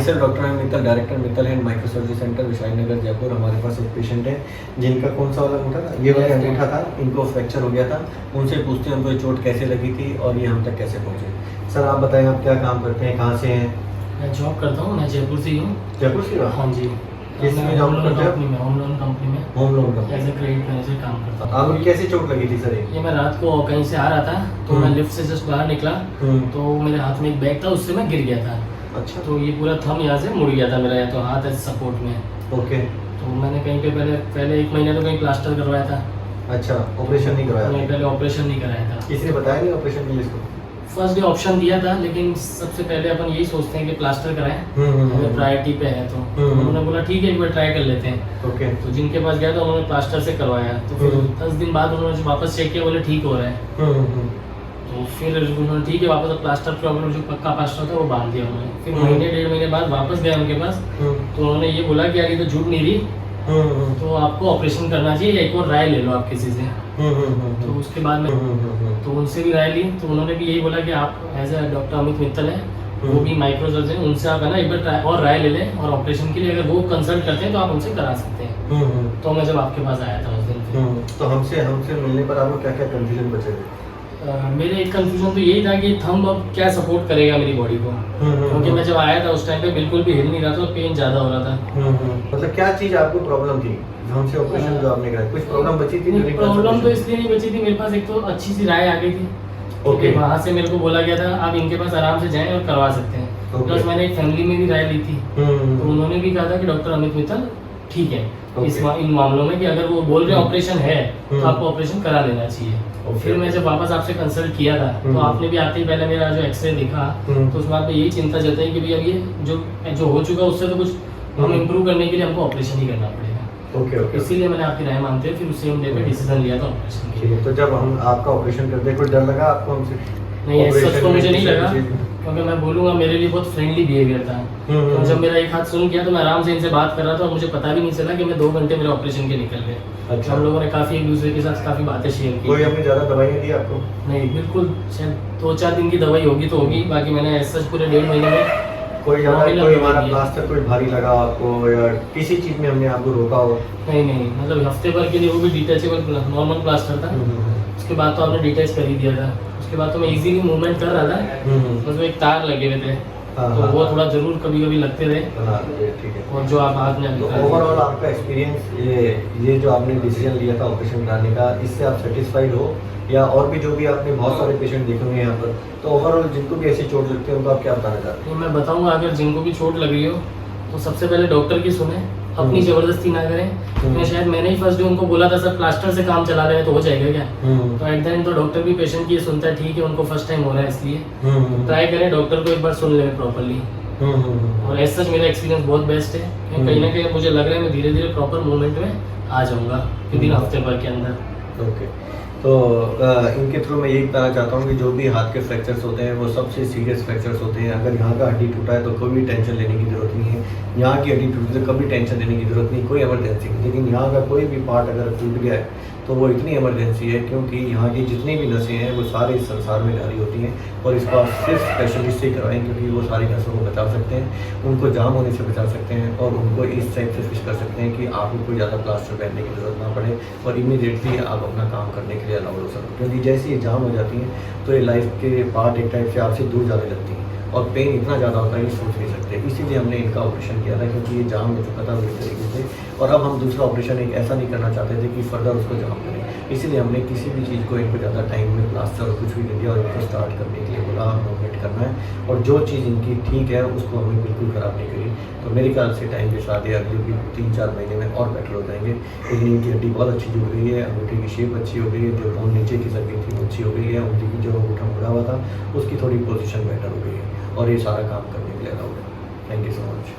Self doctor Amit Mittal, director Mittal and micro surgery centre Vishal Nagar Jaipur. हमारे पास एक पेशेंट है जिनका कौन सा वाला अंगूठा था, ये वाला अंगूठा था, इनको फ्रैक्चर हो गया था। उनसे पूछते हैं उनको ये चोट कैसे लगी थी और ये हम तक कैसे पहुँचे। सर आप बताएं, आप क्या काम करते हैं, कहाँ से हैं? मैं जॉब करता हूँ, मैं जयपुर से ही हूँ। जयपुर से? हाँ जी। किस में जॉब करते हैं? होम लोन कंपनी में home loan company. As a credit manager काम करता हूँ। आपको कैसे चोट लगी थी सर? ये मैं रात को कहीं से आ रहा था, तो मैं लिफ्ट से जस्ट बाहर निकला, तो मेरे हाथ में एक बैग था, उससे मैं गिर गया था। अच्छा। तो ये पूरा थंब यहाँ से मुड़ गया था मेरा, या तो हाथ है सपोर्ट में। ओके। तो मैंने कहीं पे पहले 1 महीने तो कहीं प्लास्टर करवाया था। अच्छा, ऑपरेशन नहीं करवाया? नहीं, पहले ऑपरेशन नहीं कराया था। किसी ने बताया नहीं ऑपरेशन के लिए इसको? फर्स्ट डे ऑप्शन दिया था, लेकिन सबसे पहले अपन यही सोचते हैं कि प्लास्टर कराएं, हमें प्रायोरिटी पे है। तो उन्होंने बोला ठीक है, एक बार ट्राई कर लेते हैं। ओके। तो जिनके पास गया तो उन्होंने प्लास्टर से करवाया, तो फिर 10 दिन बाद उन्होंने वापस चेक किया, बोले ठीक हो रहा है। तो फिर उन्होंने ठीक है, वापस प्लास्टर प्रॉब्लम जो पक्का प्लास्टर था वो बांध दिया उन्होंने। फिर महीने 1.5 महीने बाद वापस गया उनके पास, तो उन्होंने ये बोला कि यार ये तो झूठ नहीं रही, तो आपको ऑपरेशन करना चाहिए, एक और राय ले लो आप किसी से। तो उसके बाद में तो उनसे भी राय ली, तो उन्होंने भी यही बोला कि आप as a doctor Amit Mittal है, वो भी माइक्रो सर्जन, उनसे आप है ना एक बार और राय ले लें, और ऑपरेशन के लिए अगर वो कंसल्ट करते हैं तो आप उनसे करा सकते हैं। तो मैं जब आपके पास आया था उस दिन, तो हमसे मिलने पर आपको क्या क्या कंफ्यूजन बचेगा? मेरे एक कंफ्यूजन तो यही था कि थंब अब क्या सपोर्ट करेगा मेरी बॉडी को, क्योंकि मैं जब आया था उस टाइम पे बिल्कुल भी हिल नहीं रहा था, पेन ज़्यादा हो रहा था। मतलब क्या चीज़ आपको प्रॉब्लम थी हमसे ऑपरेशन जो आपने कराया? कुछ प्रॉब्लम बची थी? प्रॉब्लम तो इसलिए नहीं बची थी, मेरे पास एक तो अच्छी सी राय आ गई थी। ओके। वहाँ से मेरे को बोला गया था आप इनके पास आराम से जाएं और करवा सकते हैं। प्लस मैंने एक फैमिली में भी राय ली थी, तो उन्होंने भी कहा था कि डॉक्टर अमित मित्तल ठीक है इन मामलों में, कि अगर वो बोल रहे ऑपरेशन है तो आपको ऑपरेशन करा लेना चाहिए। फिर मैं जब वापस आपसे कंसल्ट किया था, तो आपने भी आते ही पहले मेरा जो एक्सरे देखा, तो उसमें आपने यही चिंता जताई कि भैया ये जो हो चुका उससे तो कुछ हम इम्प्रूव करने के लिए हमको ऑपरेशन ही करना पड़ेगा। ओके। इसीलिए मैंने आपकी राय मानते हुए फिर उस सेम डे पे डिसीजन लिया था ऑपरेशन के लिए। तो जब हम आपका ऑपरेशन करते कोई डर लगा आपको हमसे? नहीं, ऐसा तो मुझे नहीं लगा, क्योंकि मैं बोलूँगा मेरे लिए बहुत फ्रेंडली बिहेवियर था। तो जब मेरा एक हाथ सुन किया तो मैं आराम से इनसे बात कर रहा था, और मुझे पता भी नहीं चला कि मैं 2 घंटे मेरे ऑपरेशन के निकल गए। अच्छा। हम लोगों ने काफ़ी एक दूसरे के साथ काफ़ी बातें शेयर की। कोई अपनी ज़्यादा दवाइयाँ दी आपको? नहीं, बिल्कुल शायद 2-4 दिन की दवाई होगी तो होगी, बाकी मैंने ऐसा पूरे 1.5 महीने में कोई हमारा प्लास्टर कोई भारी लगा आपको, या किसी चीज़ में हमने आपको रोका हो? नहीं, मतलब हफ्ते भर के लिए वो भी डिटैचेबल नॉर्मल प्लास्टर था। उसके बाद तो आपने डिटैच कर ही दिया था। उसके बाद तो मैं इजीली मूवमेंट कर रहा था, मतलब एक तार लगे हुए थे, तो वो थोड़ा जरूर कभी कभी लगते थे। ठीक है। और जो आप हाथ में तो ओवरऑल आपका एक्सपीरियंस ये जो आपने डिसीजन लिया था ऑपरेशन कराने का, इससे आप सेटिस्फाइड हो, या और भी जो भी आपने बहुत सारे पेशेंट देखे होंगे यहाँ पर, तो ओवरऑल जिनको भी ऐसी चोट लगती है उनको आप क्या बताना चाहते हैं? मैं बताऊंगा, अगर जिनको भी चोट लग रही हो तो सबसे पहले डॉक्टर की सुने, अपनी जबरदस्ती ना करें। क्योंकि शायद मैंने ही फर्स्ट डे उनको बोला था सर प्लास्टर से काम चला रहे हैं तो हो जाएगा क्या, तो एट द एंड तो डॉक्टर भी पेशेंट की सुनता है, ठीक है उनको फर्स्ट टाइम हो रहा है इसलिए ट्राई करें, डॉक्टर को एक बार सुन लें प्रॉपरली। और एज सच मेरा एक्सपीरियंस बहुत बेस्ट है, कहीं ना कहीं मुझे लग रहा है मैं धीरे धीरे प्रॉपर मूवमेंट में आ जाऊँगा विदिन हफ्ते भर के अंदर। ओके। तो इनके थ्रू मैं यही बताना चाहता हूँ कि जो भी हाथ के फ्रैक्चर्स होते हैं वो सबसे सीरियस फ्रैक्चर्स होते हैं। अगर यहाँ का हड्डी टूटा है तो कोई भी टेंशन लेने की ज़रूरत नहीं है, यहाँ की हड्डी टूटी तो कभी टेंशन लेने की ज़रूरत नहीं, कोई इमरजेंसी नहीं। लेकिन यहाँ का कोई भी पार्ट अगर टूट गया है तो वो इतनी इमरजेंसी है, क्योंकि यहाँ की जितनी भी नसें हैं वो सारे इस संसार में जारी होती हैं, और इसको आप सिर्फ स्पेशलिस्ट से करवाएं, क्योंकि वो सारी नसों को बचा सकते हैं, उनको जाम होने से बचा सकते हैं, और उनको इस टाइप से फिक्स कर सकते हैं कि आपको कोई ज़्यादा प्लास्टर पहनने की ज़रूरत ना पड़े, और इमीडिएटली आप अपना काम करने के लिए अलाउड हो सकें। क्योंकि जैसे ये जाम हो जाती हैं तो ये लाइफ के पार्ट एक टाइप से आपसे दूर जाने लगती हैं, और पेन इतना ज़्यादा होता है कि सोच नहीं सकते। इसीलिए हमने इनका ऑपरेशन किया था, क्योंकि ये जाम हो चुका था बुरी तरीके से, और अब हम दूसरा ऑपरेशन एक ऐसा नहीं करना चाहते थे कि फर्दर उसको जाम करें। इसीलिए हमने किसी भी चीज़ को इनको ज़्यादा टाइम में प्लास्टर और कुछ भी नहीं दिया, और इनको स्टार्ट करने के लिए बोला मूवमेंट करना है, और जो चीज़ इनकी ठीक है उसको हमने बिल्कुल ख़राब नहीं करी। तो मेरे ख्याल से टाइम के साथ ये अगले भी 3-4 महीने में और बेटर हो जाएंगे। लेकिन इनकी हड्डी बहुत अच्छी जुड़ गई है, अंगूठे की शेप अच्छी हो गई है, जो बोन नीचे की सर गई थी वो अच्छी हो गई है, उंगली की जो अंगूठा मुड़ा हुआ था उसकी थोड़ी पोजीशन बेटर हो गई है, और ये सारा काम करने के लिए अलाउड है। Thank you so much.